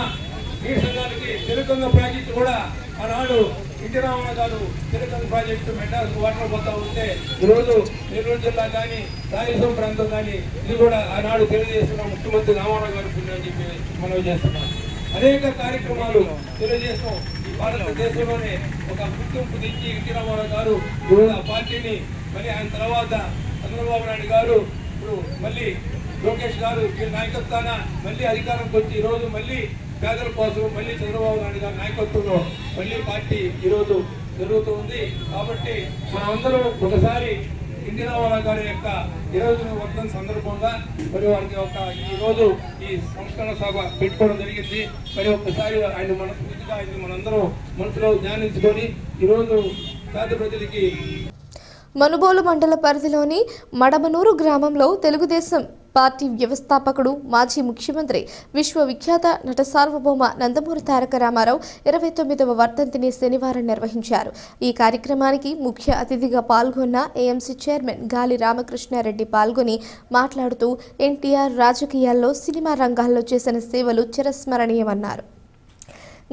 నీటి సంఘాలకి తెలుగంగ ప్రాజెక్టు కూడా ఆనాడు ఎన్టీ రామారావు గారు తెలుగంగ ప్రాజెక్టు మెడ్రాస్ వాటర్ పోతా ఉంటే ఈరోజు నెల్లూరు జిల్లా కానీ రాయలసీమ ప్రాంతం కానీ ఇది కూడా ఆనాడు తెలుగుదేశం ముఖ్యమంత్రి రామారావు గారు పుణ్యని చెప్పి మనవి చేస్తున్నాం. అనేక కార్యక్రమాలు తెలుగుదేశం ఈ భారతదేశంలోనే ఒక గుర్తింపు తెచ్చి ఎన్టీ రామారావు గారు ఈరోజు ఆ పార్టీని మళ్ళీ ఆయన తర్వాత చంద్రబాబు నాయుడు గారు ఇప్పుడు మళ్ళీ లోకేష్ గారు వీళ్ళ నాయకత్వాన మళ్ళీ అధికారంకి వచ్చి ఈరోజు మళ్ళీ పేదల కోసం మళ్ళీ చంద్రబాబు నాయుడు గారి నాయకత్వంలో మళ్ళీ పార్టీ ఈరోజు జరుగుతుంది. కాబట్టి మనమందరం ఒకసారి ఎన్టీ రామారావు గారి యొక్క 20వ వర్ధంతి సందర్భంగా మరి వారికి ఒక ఈరోజు ఈ సంస్కరణ సభ పెట్టుకోవడం జరిగింది. మరి ఒక్కసారి ఆయన మనస్ఫూర్తిగా ఆయన మనందరం మనసులో ధ్యానించుకొని ఈరోజు పేద ప్రజలకి మనుబోలు మండల పరిధిలోని మడమనూరు గ్రామంలో తెలుగుదేశం పార్టీ వ్యవస్థాపకుడు మాజీ ముఖ్యమంత్రి విశ్వవిఖ్యాత నట సార్వభౌమ నందమూరి తారక రామారావు 29వ వర్ధంతిని శనివారం నిర్వహించారు. ఈ కార్యక్రమానికి ముఖ్య అతిథిగా పాల్గొన్న ఏఎంసీ చైర్మన్ గాలి రామకృష్ణారెడ్డి పాల్గొని మాట్లాడుతూ ఎన్టీఆర్ రాజకీయాల్లో సినిమా రంగాల్లో చేసిన సేవలు చిరస్మరణీయమన్నారు.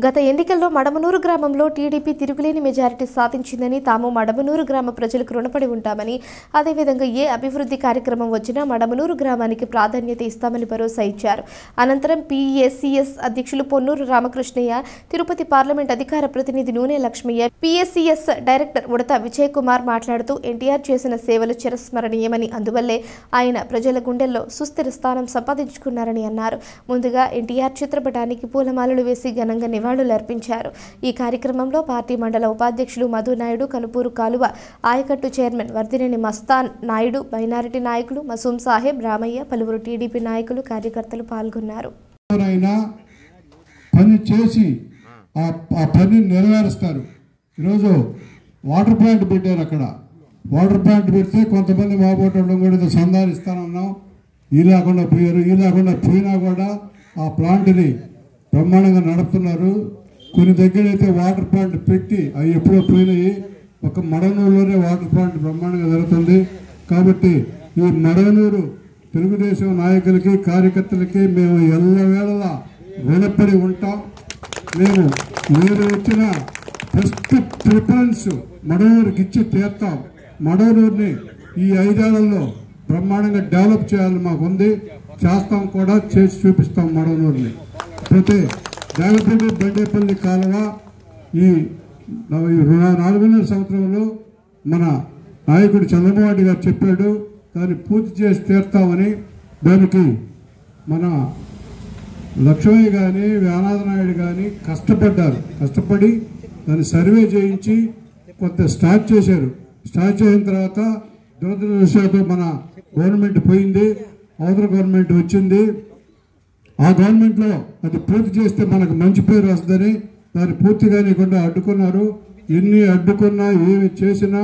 గత ఎన్నికల్లో మడమనూరు గ్రామంలో టీడీపీ తిరుగులేని మెజారిటీ సాధించిందని, తాము మడమనూరు గ్రామ ప్రజలకు రుణపడి ఉంటామని, అదేవిధంగా ఏ అభివృద్ధి కార్యక్రమం వచ్చినా మడమనూరు గ్రామానికి ప్రాధాన్యత ఇస్తామని భరోసా ఇచ్చారు. అనంతరం పీఎస్సీఎస్ అధ్యక్షులు పొన్నూరు రామకృష్ణయ్య, తిరుపతి పార్లమెంట్ అధికార ప్రతినిధి నూనె లక్ష్మయ్య, పీఎస్సీఎస్ డైరెక్టర్ ఉడత విజయ్ కుమార్ మాట్లాడుతూ ఎన్టీఆర్ చేసిన సేవలు చిరస్మరణీయమని, అందువల్లే ఆయన ప్రజల గుండెల్లో సుస్థిర స్థానం సంపాదించుకున్నారని అన్నారు. ముందుగా ఎన్టీఆర్ చిత్రపటానికి పూలమాలలు వేసి ఘనంగా నివాళులర్పించారు. ఈ కార్యక్రమంలో పార్టీ మండల ఉపాధ్యక్షులు మధు నాయుడు, కనుపూరు కాలువ ఆయకట్టు చైర్మన్ వర్ధినేని మస్తాన్ నాయుడు, మైనారిటీ నాయకులు మసూం సాహెబ్, రామయ్య, పలువురు టీడీపీ నాయకులు, కార్యకర్తలు పాల్గొన్నారు. పని చేసి ఆ పని నెరవేరుస్తారు. ఈరోజు వాటర్ ప్లాంట్ పెట్టారు. అక్కడ వాటర్ ప్లాంట్ పెడితే కొంతమంది మాబోటోళ్ళం కూడా సందాలు ఇస్తానన్నాం, ఈ లేకుండా పోయారు. ఈ లేకుండా పోయినా కూడా ఆ ప్లాంట్ని బ్రహ్మాండంగా నడుపుతున్నారు. కొన్ని దగ్గర అయితే వాటర్ ప్లాంట్ పెట్టి అవి ఎప్పుడో పోయినాయి. ఒక మడవనూరులోనే వాటర్ ప్లాంట్ బ్రహ్మాండంగా జరుగుతుంది. కాబట్టి ఈ మడవనూరు తెలుగుదేశం నాయకులకి కార్యకర్తలకి మేము ఎల్లవేళలా రుణపడి ఉంటాం. మేము మీరు వచ్చిన ఫస్ట్ ప్రిఫరెన్స్ మడవనూరుకి ఇచ్చి తీర్తాం. మడవనూరుని ఈ 5 ఏళ్లలో బ్రహ్మాండంగా డెవలప్ చేయాలని మాకు ఉంది. చేస్తాం కూడా, చేసి చూపిస్తాం మడవనూరుని. పోతే దేవపల్లి బండేపల్లి కాలువ ఈ 4.5 సంవత్సరంలో మన నాయకుడు చంద్రబాబు గారు చెప్పాడు, దాన్ని పూర్తి చేసి తీర్తామని. దానికి మన లక్ష్మయ్య కానీ వ్యానాథ నాయుడు కానీ కష్టపడి దాన్ని సర్వే చేయించి కొంత స్టార్ట్ చేశారు. స్టార్ట్ చేసిన తర్వాత దురదృష్టవశాత్తు మన గవర్నమెంట్ పోయింది, అవతల గవర్నమెంట్ వచ్చింది. ఆ గవర్నమెంట్లో అది పూర్తి చేస్తే మనకు మంచి పేరు వస్తుందని దాన్ని పూర్తిగా లేకుండా అడ్డుకున్నారు. ఎన్ని అడ్డుకున్నా ఏమి చేసినా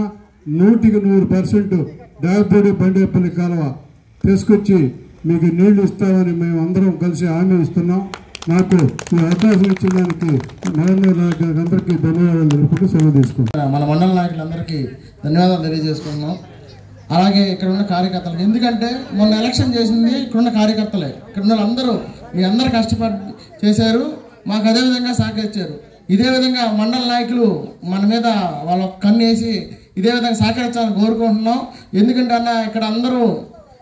100% దేవపూడి బండేపల్లి కాలువ తీసుకొచ్చి మీకు నీళ్లు ఇస్తామని మేము అందరం కలిసి హామీ ఇస్తున్నాం. నాకు ఈ అవకాశం ఇచ్చిన దానికి అందరికీ ధన్యవాదాలు తెలుపుకుంటూ సెలవు తీసుకుంటాం. మన మండల నాయకులందరికీ ధన్యవాదాలు తెలియజేసుకుంటున్నాం. అలాగే ఇక్కడ ఉన్న కార్యకర్తలకు, ఎందుకంటే మొన్న ఎలక్షన్ చేసింది ఇక్కడున్న కార్యకర్తలే. ఇక్కడ ఉన్న అందరూ మీ అందరు కష్టపడి చేశారు, మాకు అదేవిధంగా సహకరించారు. ఇదే విధంగా మండల నాయకులు మన మీద వాళ్ళ కన్ను వేసి ఇదే విధంగా సహకరించాలని కోరుకుంటున్నాం. ఎందుకంటే అన్న ఇక్కడ అందరూ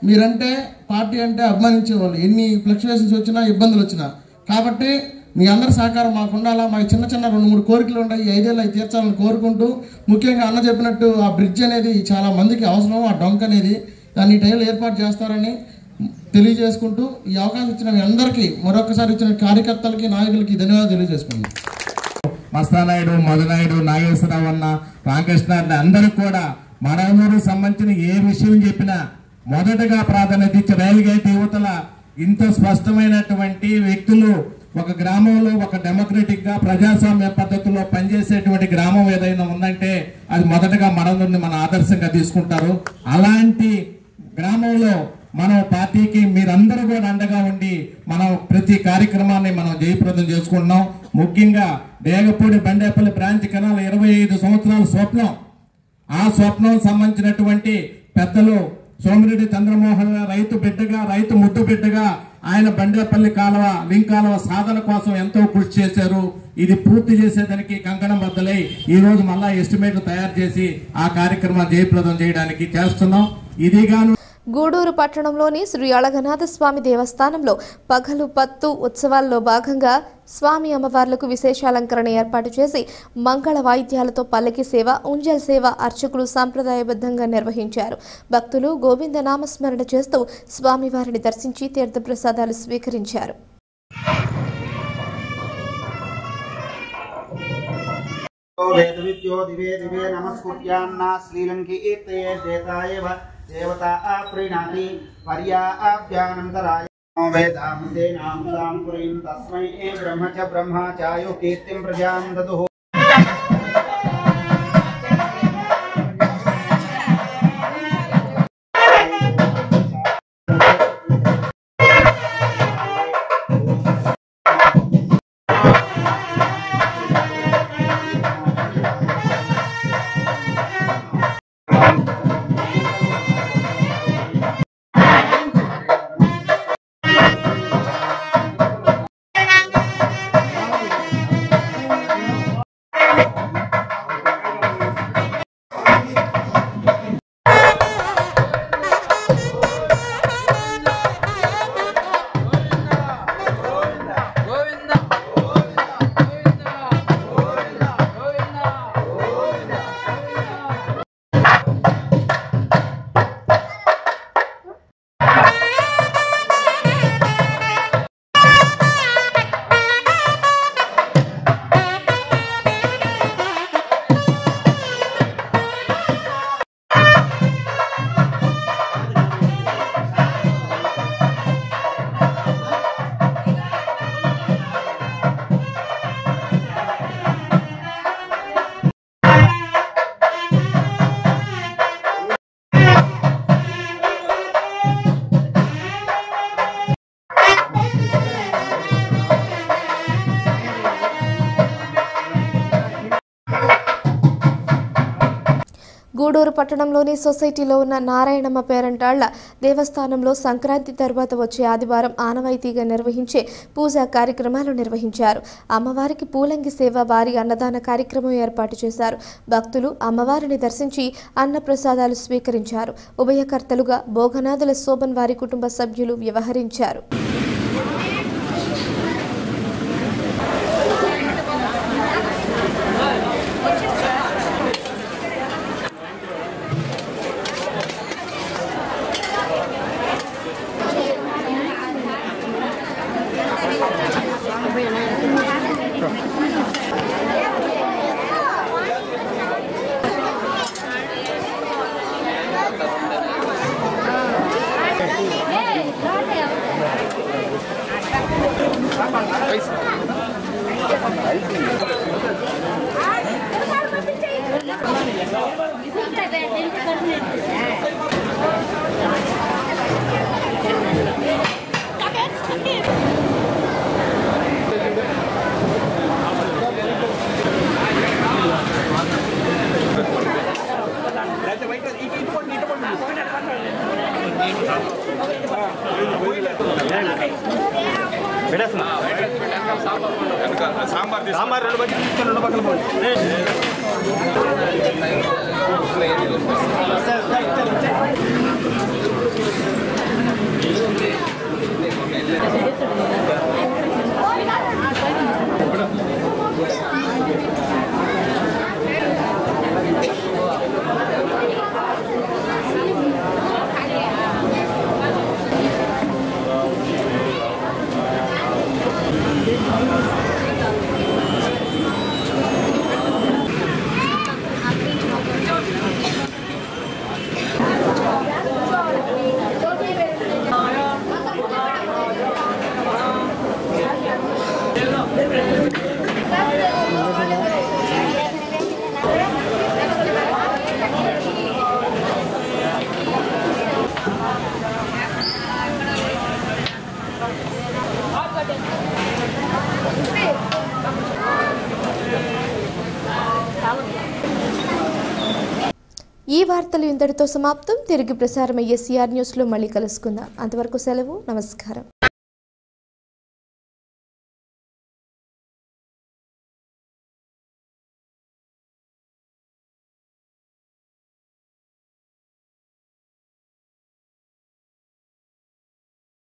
మీరంటే పార్టీ అంటే అభిమానించేవాళ్ళు, ఎన్ని ఫ్లక్చువేషన్స్ వచ్చినా ఇబ్బందులు వచ్చినా. కాబట్టి మీ అందరి సహకారం మాకు ఉండాలా. మాకు చిన్న 2-3 కోరికలు ఉన్నాయి, ఈ 5 ఏళ్ళు అవి తీర్చాలని కోరుకుంటూ, ముఖ్యంగా అన్న చెప్పినట్టు ఆ బ్రిడ్జ్ అనేది చాలా మందికి అవసరం. ఆ డొంక్ అనేది దాన్ని ఈ టైంలో ఏర్పాటు చేస్తారని తెలియజేసుకుంటూ, ఈ అవకాశం ఇచ్చిన మీ అందరికీ మరొకసారి ఇచ్చిన కార్యకర్తలకి నాయకులకి ధన్యవాదాలు తెలియజేసుకుంటున్నాం. మస్తానాయుడు, మధునాయుడు, నాగేశ్వరరావు అన్న, రామకృష్ణ అందరికి కూడా మడవనూరుకు సంబంధించిన ఏ విషయం చెప్పినా మొదటగా ప్రాధాన్యత ఇచ్చి రైలు గేట్ యువతల ఇంత స్పష్టమైనటువంటి వ్యక్తులు ఒక గ్రామంలో ఒక డెమోక్రటిక్ గా ప్రజాస్వామ్య పద్ధతిలో పనిచేసేటువంటి గ్రామం ఏదైనా ఉందంటే అది మొదటగా మడవనూరుని మన ఆదర్శంగా తీసుకుంటారు. అలాంటి గ్రామంలో మనం పార్టీకి మీరందరూ కూడా అండగా ఉండి మనం ప్రతి కార్యక్రమాన్ని మనం జయప్రదం చేసుకుంటున్నాం. ముఖ్యంగా డేగపూడి బండేపల్లి బ్రాంచ్ కెనాల్ 25 సంవత్సరాల స్వప్నం. ఆ స్వప్నం సంబంధించినటువంటి పెద్దలు సోమిరెడ్డి చంద్రమోహన్ రైతు బిడ్డగా, రైతు ముద్దు బిడ్డగా ఆయన బండేపల్లి కాలువ, లింక్ కాలువ సాధన కోసం ఎంతో కృషి చేశారు. ఇది పూర్తి చేసేదానికి కంకణం బద్దలై ఈ రోజు మళ్ళా ఎస్టిమేట్ తయారు చేసి ఆ కార్యక్రమం జయప్రదం చేయడానికి చేస్తున్నాం. ఇదిగాను గూడూరు పట్టణంలోని శ్రీ అళగనాథ స్వామి దేవస్థానంలో పగలు పత్తు ఉత్సవాల్లో భాగంగా స్వామి అమ్మవార్లకు విశేష అలంకరణ ఏర్పాటు చేసి మంగళ వాయిద్యాలతో పల్లకి సేవ, ఉంజల్ సేవ అర్చకులు సాంప్రదాయబద్ధంగా నిర్వహించారు. భక్తులు గోవింద నామస్మరణ చేస్తూ స్వామివారిని దర్శించి తీర్థప్రసాదాలు స్వీకరించారు. देवता प्रीणाति पर्याभ्यानन्तराय वेदान्ते नाम तां पुरीं तस्मै ब्रह्म च ब्रह्माचार्यो कीर्तिं प्रजां ददुः। గూడూరు పట్టణంలోని సొసైటీలో ఉన్న నారాయణమ్మ పేరంటాళ్ల దేవస్థానంలో సంక్రాంతి తర్వాత వచ్చే ఆదివారం ఆనవాయితీగా నిర్వహించే పూజా కార్యక్రమాలు నిర్వహించారు. అమ్మవారికి పూలంగి సేవ, భారీ అన్నదాన కార్యక్రమం ఏర్పాటు చేశారు. భక్తులు అమ్మవారిని దర్శించి అన్నప్రసాదాలు స్వీకరించారు. ఉభయకర్తలుగా భోగనాథుల శోభన్ వారి కుటుంబ సభ్యులు వ్యవహరించారు. సాంబార్ 2 బకెట్లు తీసుకొని 2 పక్కన పోండి. ఈ వార్తలు ఇంతటితో సమాప్తం. తిరిగి ప్రసారమయ్యే సిఆర్ న్యూస్లో మళ్ళీ కలుసుకుందాం. అంతవరకు సెలవు. నమస్కారం.